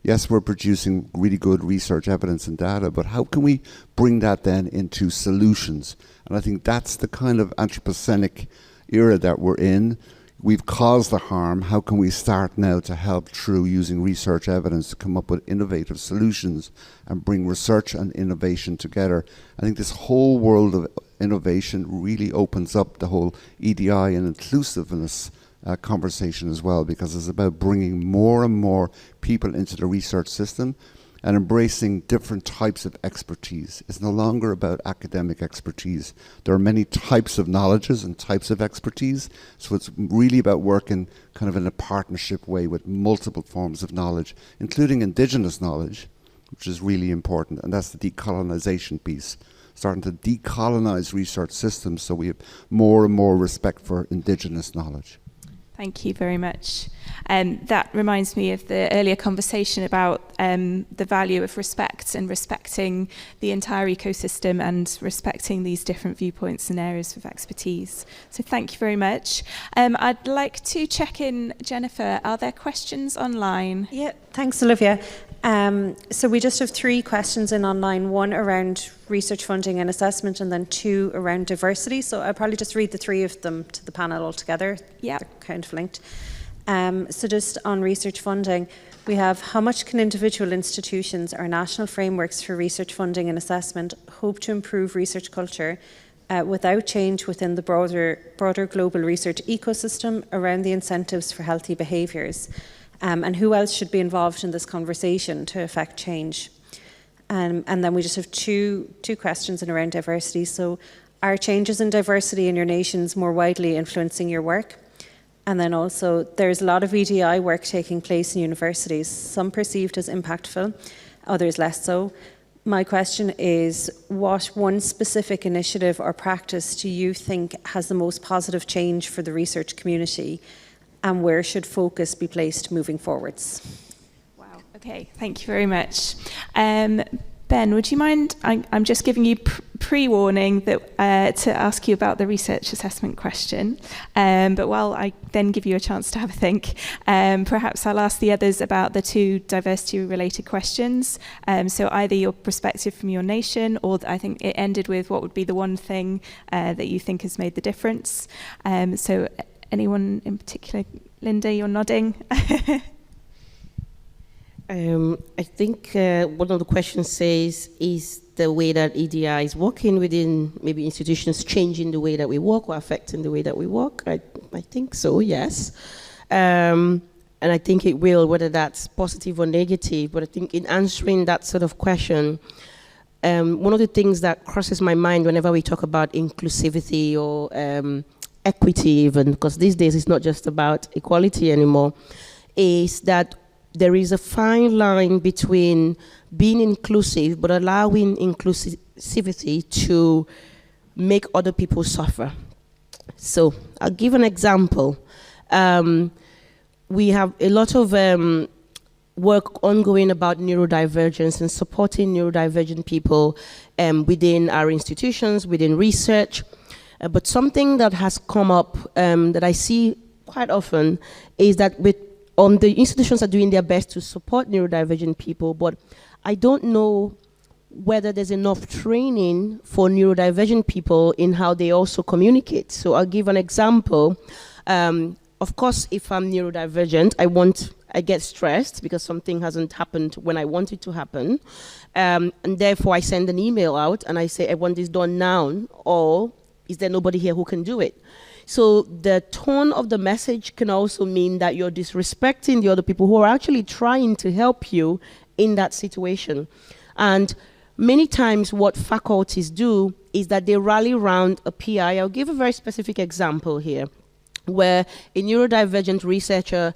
Yes, we're producing really good research evidence and data, but how can we bring that then into solutions? And I think that's the kind of anthropocenic era that we're in. We've caused the harm. How can we start now to help through using research evidence to come up with innovative solutions and bring research and innovation together? I think this whole world of innovation really opens up the whole EDI and inclusiveness conversation as well, because it's about bringing more and more people into the research system and embracing different types of expertise. It's no longer about academic expertise. There are many types of knowledges and types of expertise, so it's really about working kind of in a partnership way with multiple forms of knowledge, including indigenous knowledge, which is really important, and that's the decolonization piece. Starting to decolonize research systems so we have more and more respect for indigenous knowledge. Thank you very much. That reminds me of the earlier conversation about the value of respect and respecting the entire ecosystem and respecting these different viewpoints and areas of expertise. So thank you very much. I'd like to check in, Jennifer, are there questions online? Yeah, thanks, Olivia. So we just have 3 questions in online, one around research funding and assessment, and then 2 around diversity. So I'll probably just read the 3 of them to the panel altogether. Yeah. They're kind of linked. So just on research funding, we have, how much can individual institutions or national frameworks for research funding and assessment hope to improve research culture without change within the broader global research ecosystem around the incentives for healthy behaviours? And who else should be involved in this conversation to affect change? And then we just have two questions in around diversity. So, are changes in diversity in your nations more widely influencing your work? And then also, there's a lot of EDI work taking place in universities, some perceived as impactful, others less so. My question is, what one specific initiative or practice do you think has the most positive change for the research community? And where should focus be placed moving forwards? Wow, okay, thank you very much. Ben, would you mind, I'm just giving you pre-warning that to ask you about the research assessment question, but while I then give you a chance to have a think, perhaps I'll ask the others about the 2 diversity-related questions. So either your perspective from your nation, or I think it ended with what would be the one thing that you think has made the difference. So anyone in particular? Linda, you're nodding. I think one of the questions says, is the way that EDI is working within maybe institutions changing the way that we work or affecting the way that we work? I think so, yes. And I think it will, whether that's positive or negative. But I think in answering that sort of question, one of the things that crosses my mind whenever we talk about inclusivity or equity even, because these days it's not just about equality anymore, is that there is a fine line between being inclusive but allowing inclusivity to make other people suffer. So I'll give an example. We have a lot of work ongoing about neurodivergence and supporting neurodivergent people within our institutions, within research. But something that has come up that I see quite often is that the institutions are doing their best to support neurodivergent people, but I don't know whether there's enough training for neurodivergent people in how they also communicate. So I'll give an example. Of course, if I'm neurodivergent, I get stressed because something hasn't happened when I want it to happen. And therefore I send an email out and I say, I want this done now, or is there nobody here who can do it? So the tone of the message can also mean that you're disrespecting the other people who are actually trying to help you in that situation. And many times what faculties do is that they rally around a PI. I'll give a very specific example here, where a neurodivergent researcher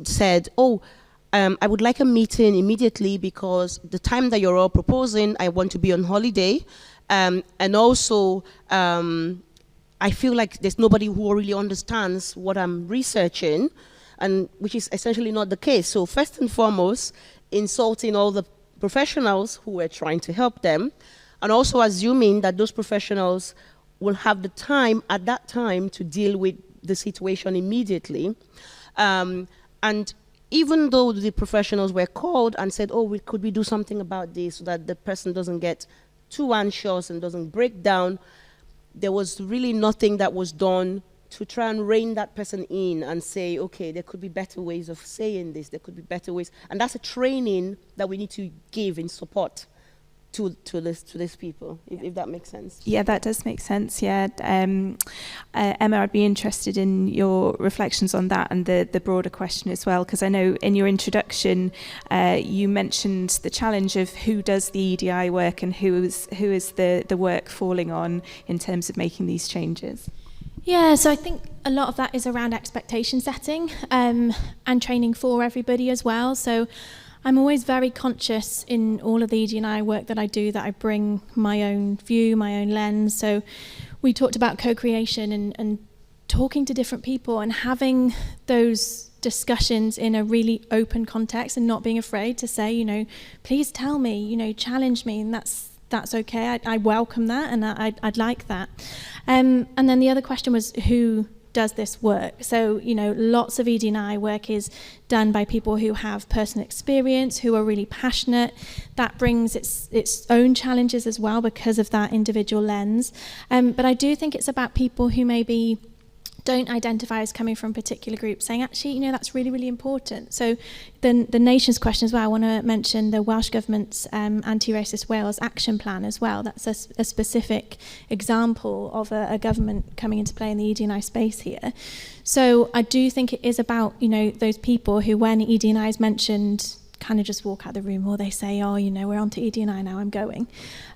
said, I would like a meeting immediately because the time that you're all proposing, I want to be on holiday. And also, I feel like there's nobody who really understands what I'm researching, and which is essentially not the case. So first and foremost, insulting all the professionals who were trying to help them, and also assuming that those professionals will have the time at that time to deal with the situation immediately. And even though the professionals were called and said, could we do something about this so that the person doesn't get too anxious and doesn't break down, there was really nothing that was done to try and rein that person in and say, okay, there could be better ways of saying this, there could be better ways. And that's a training that we need to give in support to these people, if that makes sense. Yeah, that does make sense, yeah. Emma, I'd be interested in your reflections on that and the broader question as well, because I know in your introduction you mentioned the challenge of who does the EDI work and who is the work falling on in terms of making these changes. Yeah, so I think a lot of that is around expectation setting and training for everybody as well. So I'm always very conscious in all of the ED&I work that I do that I bring my own view, my own lens. So we talked about co-creation and talking to different people and having those discussions in a really open context and not being afraid to say, please tell me, challenge me, and that's okay. I welcome that, and I'd like that. And then the other question was who does this work? So, lots of ED&I work is done by people who have personal experience, who are really passionate. That brings its own challenges as well because of that individual lens. But I do think it's about people who maybe don't identify as coming from a particular group, saying, actually, that's really, really important. So the nation's question as well, I want to mention the Welsh Government's Anti-Racist Wales Action Plan as well. That's a specific example of a government coming into play in the ED&I space here. So I do think it is about, those people who, when ED&I is mentioned, kind of just walk out the room, or they say, we're on to ED&I now, I'm going.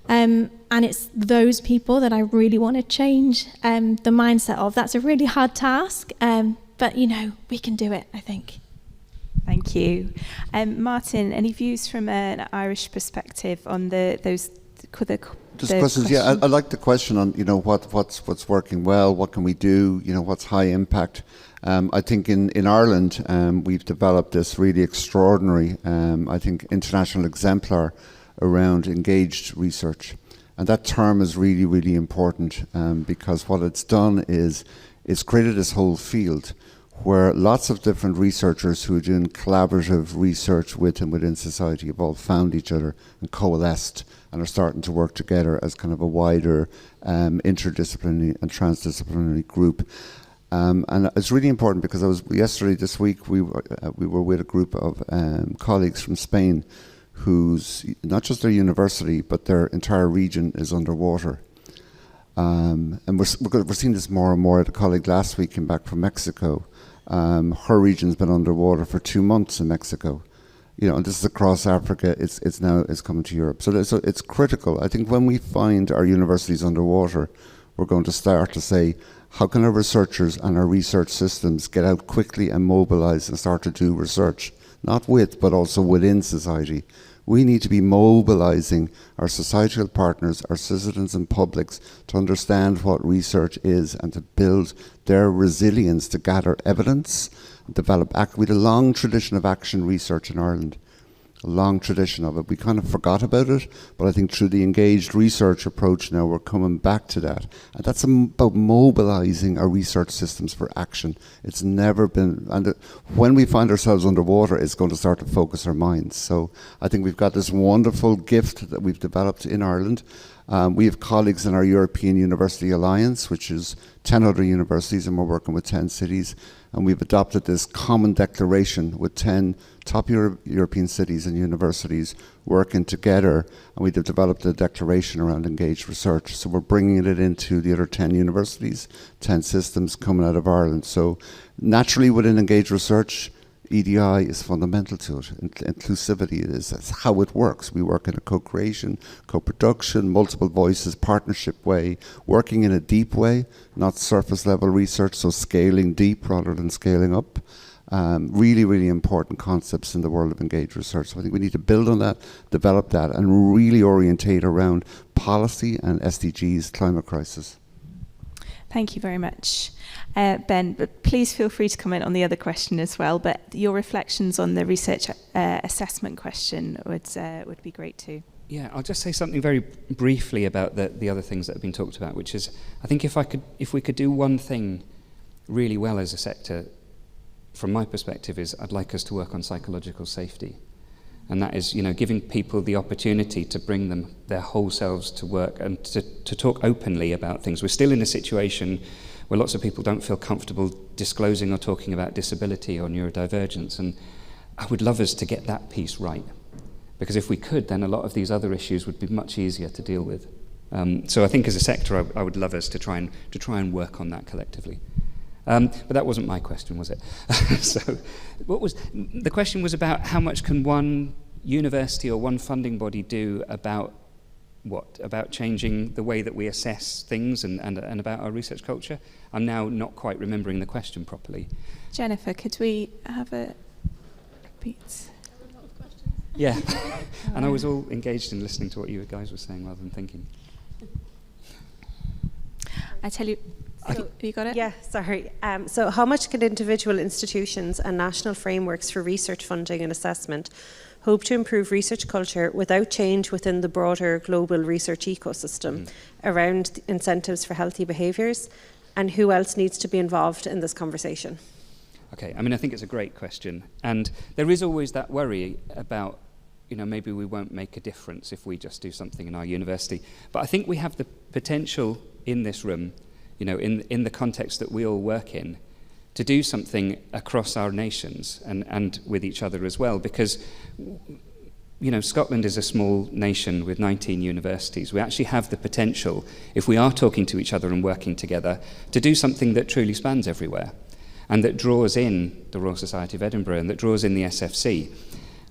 And it's those people that I really want to change the mindset of. That's a really hard task, but we can do it, I think. Thank you. Martin, any views from an Irish perspective on those questions? Yeah, I like the question on what's working well, what can we do, what's high impact. I think in Ireland we've developed this really extraordinary, I think, international exemplar around engaged research, and that term is really, really important because what it's done is it's created this whole field where lots of different researchers who are doing collaborative research with and within society have all found each other and coalesced and are starting to work together as kind of a wider interdisciplinary and transdisciplinary group. And it's really important because this week we were with a group of colleagues from Spain whose, not just their university, but their entire region is underwater. And we're seeing this more and more. A colleague last week came back from Mexico. Her region's been underwater for 2 months in Mexico. And this is across Africa. It's now coming to Europe. So it's critical. I think when we find our universities underwater, we're going to start to say, how can our researchers and our research systems get out quickly and mobilize and start to do research, not with, but also within society? We need to be mobilizing our societal partners, our citizens and publics to understand what research is and to build their resilience to gather evidence develop. We had a long tradition of action research in Ireland, a long tradition of it. We kind of forgot about it, but I think through the engaged research approach now we're coming back to that. And that's about mobilising our research systems for action. It's never been, and when we find ourselves underwater, it's going to start to focus our minds. So I think we've got this wonderful gift that we've developed in Ireland. We have colleagues in our European University Alliance, which is 10 other universities, and we're working with 10 cities. And we've adopted this common declaration with 10 top European cities and universities working together. And we've developed a declaration around engaged research. So we're bringing it into the other 10 universities, 10 systems coming out of Ireland. So naturally within engaged research, EDI is fundamental to it. Inclusivity is how it works. We work in a co-creation, co-production, multiple voices, partnership way, working in a deep way, not surface level research, so scaling deep rather than scaling up. Really, really important concepts in the world of engaged research. So I think we need to build on that, develop that, and really orientate around policy and SDGs, climate crisis. Thank you very much, Ben. But please feel free to comment on the other question as well. But your reflections on the research assessment question would be great too. Yeah, I'll just say something very briefly about the other things that have been talked about, which is I think if we could do one thing really well as a sector, from my perspective, is I'd like us to work on psychological safety. And that is, giving people the opportunity to bring their whole selves to work and to talk openly about things. We're still in a situation where lots of people don't feel comfortable disclosing or talking about disability or neurodivergence. And I would love us to get that piece right. Because if we could, then a lot of these other issues would be much easier to deal with. So I think as a sector, I would love us to try and work on that collectively. But that wasn't my question, was it? So the question was about how much can one university or one funding body do about what? About changing the way that we assess things and about our research culture? I'm now not quite remembering the question properly. Jennifer, could we have a repeat? Yeah, and I was all engaged in listening to what you guys were saying rather than thinking. I tell you... you got it? Yeah, sorry. So how much can individual institutions and national frameworks for research funding and assessment hope to improve research culture without change within the broader global research ecosystem around incentives for healthy behaviours? And who else needs to be involved in this conversation? Okay, I think it's a great question. And there is always that worry about, maybe we won't make a difference if we just do something in our university. But I think we have the potential in this room, in the context that we all work in, to do something across our nations and with each other as well, because Scotland is a small nation with 19 universities. We actually have the potential, if we are talking to each other and working together, to do something that truly spans everywhere and that draws in the Royal Society of Edinburgh and that draws in the SFC.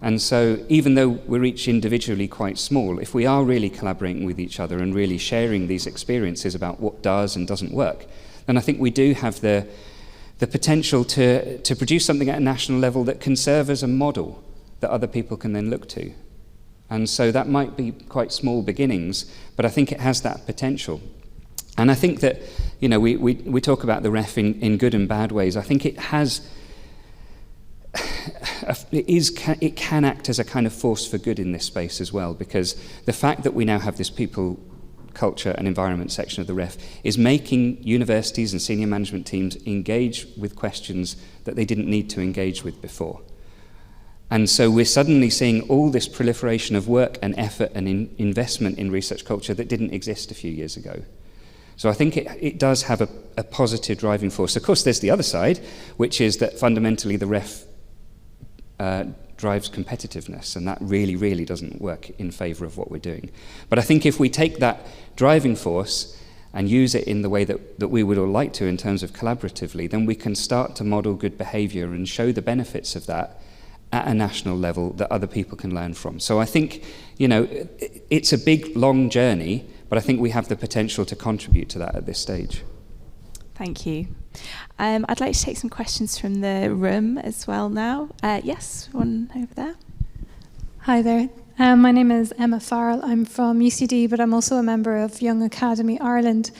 And so even though we're each individually quite small, if we are really collaborating with each other and really sharing these experiences about what does and doesn't work, then I think we do have the potential to produce something at a national level that can serve as a model that other people can then look to. And so that might be quite small beginnings, but I think it has that potential. And I think that, we talk about the REF in good and bad ways. I think it has... It can act as a kind of force for good in this space as well, because the fact that we now have this people, culture and environment section of the REF is making universities and senior management teams engage with questions that they didn't need to engage with before. And so we're suddenly seeing all this proliferation of work and effort and investment in research culture that didn't exist a few years ago. So I think it does have a positive driving force. Of course, there's the other side, which is that fundamentally the REF drives competitiveness, and that really, really doesn't work in favour of what we're doing. But I think if we take that driving force and use it in the way that we would all like to in terms of collaboratively, then we can start to model good behaviour and show the benefits of that at a national level that other people can learn from. So I think, it's a big, long journey, but I think we have the potential to contribute to that at this stage. Thank you. I'd like to take some questions from the room as well now. Yes, one over there. Hi there. My name is Emma Farrell. I'm from UCD, but I'm also a member of Young Academy Ireland.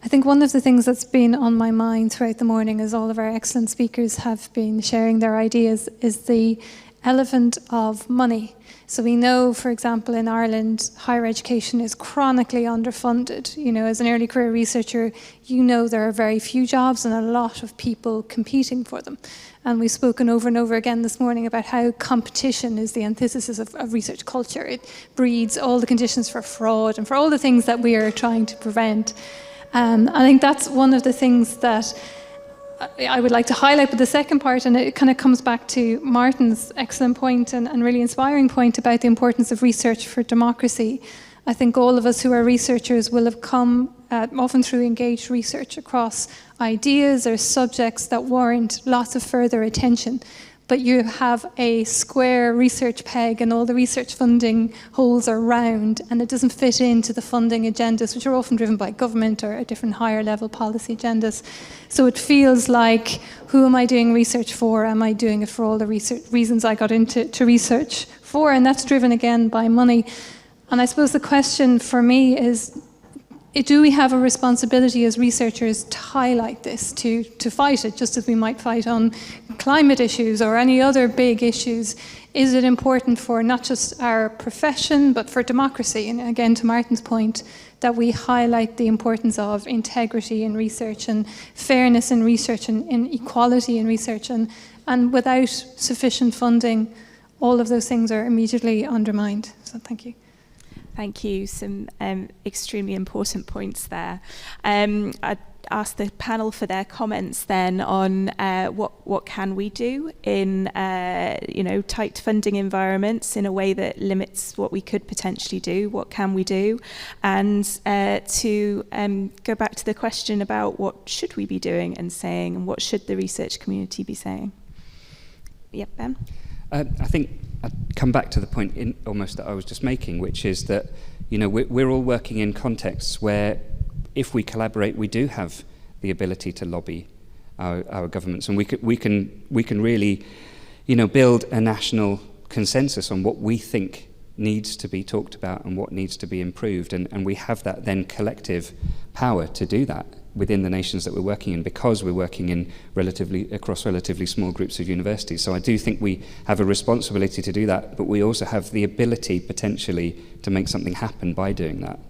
I think one of the things that's been on my mind throughout the morning, as all of our excellent speakers have been sharing their ideas, is the elephant of money. So we know, for example, in Ireland, higher education is chronically underfunded. You know, as an early career researcher, you know there are very few jobs and a lot of people competing for them. And we've spoken over and over again this morning about how competition is the antithesis of research culture. It breeds all the conditions for fraud and for all the things that we are trying to prevent. I think that's one of the things that I would like to highlight. But the second part, and it kind of comes back to Martin's excellent point and really inspiring point about the importance of research for democracy. I think all of us who are researchers will have come, often through engaged research, across ideas or subjects that warrant lots of further attention. But you have a square research peg and all the research funding holes are round, and it doesn't fit into the funding agendas, which are often driven by government or different higher level policy agendas. So it feels like, who am I doing research for? Am I doing it for all the reasons I got into research for? And that's driven again by money. And I suppose the question for me is, do we have a responsibility as researchers to highlight this, to fight it, just as we might fight on climate issues or any other big issues? Is it important for not just our profession, but for democracy? And again, to Martin's point, that we highlight the importance of integrity in research and fairness in research and equality in research. And without sufficient funding, all of those things are immediately undermined. So thank you. Thank you. Some extremely important points there. I'd ask the panel for their comments then on what can we do in tight funding environments in a way that limits what we could potentially do. What can we do? And to go back to the question about what should we be doing and saying, and what should the research community be saying? Yep, Ben? I think I'd come back to the point almost that I was just making, which is that, you know, we're all working in contexts where if we collaborate, we do have the ability to lobby our governments, and we can really, you know, build a national consensus on what we think needs to be talked about and what needs to be improved, and we have that then collective power to do that within the nations that we're working in, because we're working in across relatively small groups of universities. So I do think we have a responsibility to do that, but we also have the ability potentially to make something happen by doing that.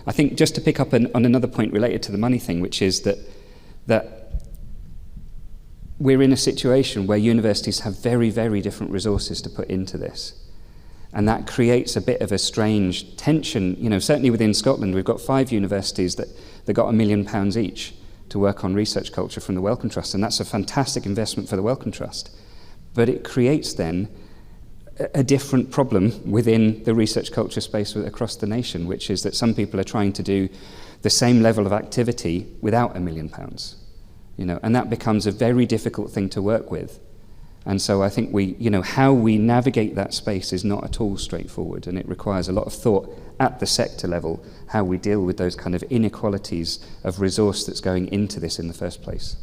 I think just to pick up on another point related to the money thing, which is that we're in a situation where universities have very, very different resources to put into this. And that creates a bit of a strange tension. You know, certainly within Scotland, we've got 5 universities that got £1 million each to work on research culture from the Wellcome Trust, and that's a fantastic investment for the Wellcome Trust. But it creates then a different problem within the research culture space across the nation, which is that some people are trying to do the same level of activity without £1 million, you know, and that becomes a very difficult thing to work with. And so I think how we navigate that space is not at all straightforward, and it requires a lot of thought at the sector level, how we deal with those kind of inequalities of resource that's going into this in the first place.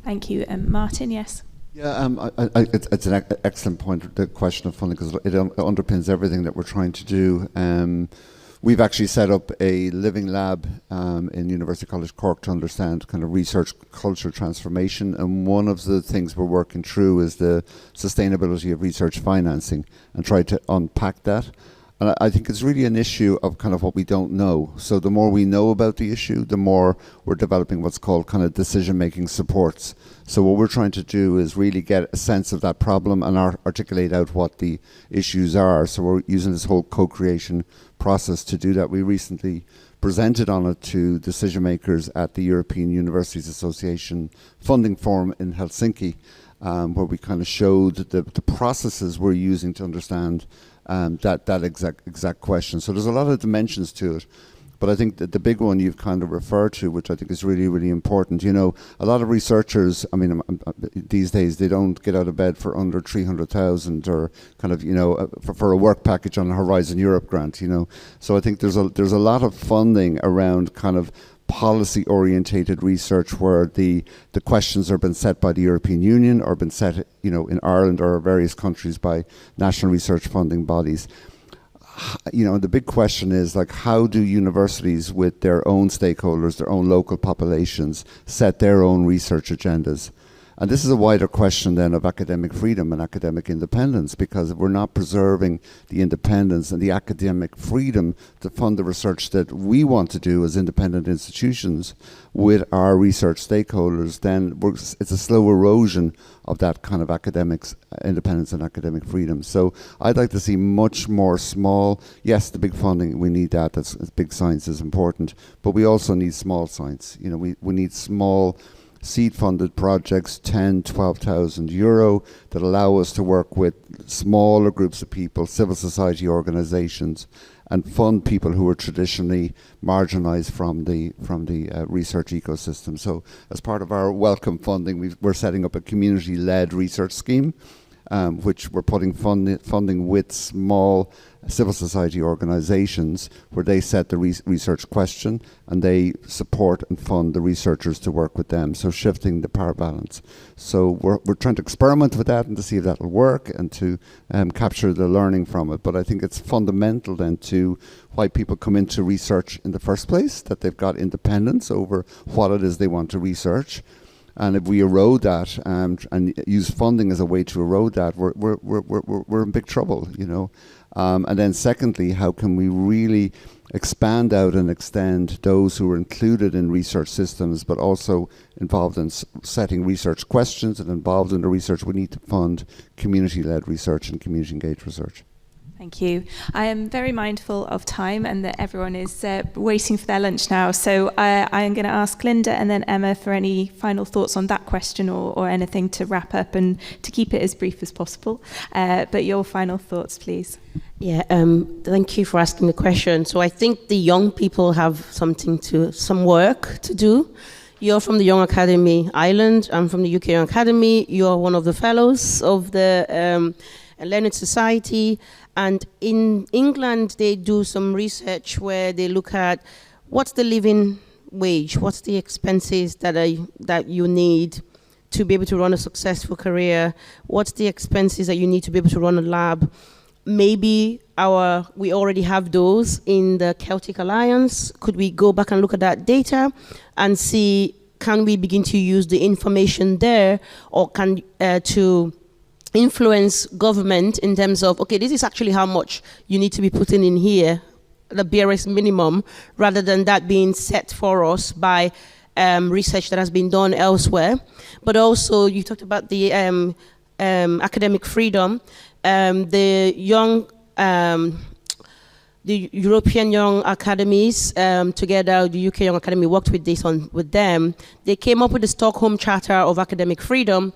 Thank you. Martin, yes? Yeah, it's an excellent point, the question of funding, because it underpins everything that we're trying to do. We've actually set up a living lab in University College Cork to understand kind of research culture transformation, and one of the things we're working through is the sustainability of research financing and try to unpack that. And I think it's really an issue of kind of what we don't know. So the more we know about the issue, the more we're developing what's called kind of decision-making supports. So what we're trying to do is really get a sense of that problem and articulate out what the issues are. So we're using this whole co-creation process to do that. We recently presented on it to decision makers at the European Universities Association Funding Forum in Helsinki, where we kind of showed the processes we're using to understand that exact question. So there's a lot of dimensions to it, but I think that the big one you've kind of referred to, which I think is really, really important. You know, a lot of researchers, I mean, these days they don't get out of bed for under 300,000 or kind of, you know, for a work package on a Horizon Europe grant, you know. So I think there's a lot of funding around kind of policy-orientated research where the questions are been set by the European Union or been set, you know, in Ireland or various countries by national research funding bodies. the big question is, like, how do universities with their own stakeholders, their own local populations, set their own research agendas? And this is a wider question then of academic freedom and academic independence, because if we're not preserving the independence and the academic freedom to fund the research that we want to do as independent institutions with our research stakeholders, then it's a slow erosion of that kind of academics independence and academic freedom. So I'd like to see much more small, yes, the big funding, we need that, that's big science is important, but we also need small science. We need small seed-funded projects, 10, 12,000 euro, that allow us to work with smaller groups of people, civil society organizations, and fund people who are traditionally marginalized from the research ecosystem. So as part of our welcome funding, we're setting up a community-led research scheme, which we're putting funding with small civil society organizations, where they set the research question and they support and fund the researchers to work with them. So shifting the power balance. So we're trying to experiment with that and to see if that will work and to capture the learning from it. But I think it's fundamental then to why people come into research in the first place, that they've got independence over what it is they want to research. And if we erode that and use funding as a way to erode that, we're in big trouble, And then secondly, how can we really expand out and extend those who are included in research systems, but also involved in setting research questions and involved in the research? We need to fund community-led research and community-engaged research. Thank you. I am very mindful of time and that everyone is waiting for their lunch now. So I am going to ask Linda and then Emma for any final thoughts on that question or anything to wrap up and to keep it as brief as possible. But your final thoughts, please. Yeah, thank you for asking the question. So I think the young people have some work to do. You're from the Young Academy Ireland. I'm from the UK Young Academy. You're one of the fellows of the Learned Society. And in England, they do some research where they look at what's the living wage, what's the expenses that you need to be able to run a successful career, what's the expenses that you need to be able to run a lab. Maybe we already have those in the Celtic Alliance. Could we go back and look at that data and see, can we begin to use the information there, or can to influence government in terms of, okay, this is actually how much you need to be putting in here, the barest minimum, rather than that being set for us by research that has been done elsewhere. But also, you talked about the academic freedom. The European Young Academies, together, the UK Young Academy worked with them. They came up with the Stockholm Charter of Academic Freedom.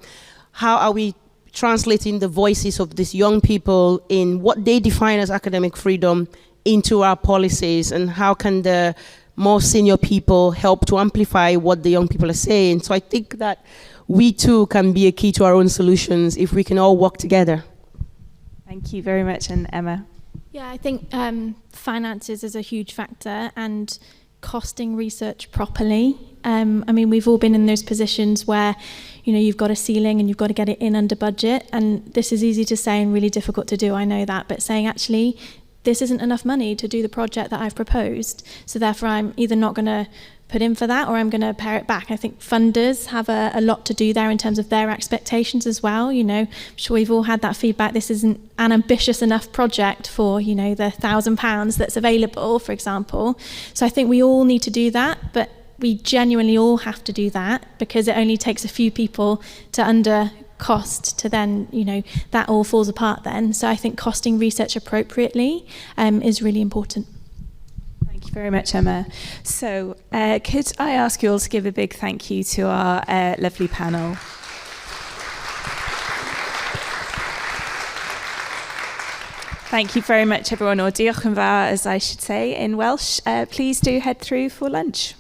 How are we translating the voices of these young people in what they define as academic freedom into our policies, and how can the more senior people help to amplify what the young people are saying? So I think that we too can be a key to our own solutions if we can all work together. Thank you very much. And Emma? Yeah, I think finances is a huge factor, and costing research properly. We've all been in those positions where, you've got a ceiling and you've got to get it in under budget. And this is easy to say and really difficult to do, I know that. But saying, actually, this isn't enough money to do the project that I've proposed. So therefore, I'm either not going to put in for that or I'm going to pare it back. I think funders have a lot to do there in terms of their expectations as well. I'm sure we've all had that feedback. This isn't an ambitious enough project for, the £1,000 that's available, for example. So I think we all need to do that, but we genuinely all have to do that, because it only takes a few people to under cost to then, that all falls apart then. So I think costing research appropriately is really important. Thank you very much, Emma. So could I ask you all to give a big thank you to our lovely panel. Thank you very much, everyone, or diolch yn fawr, as I should say in Welsh. Please do head through for lunch.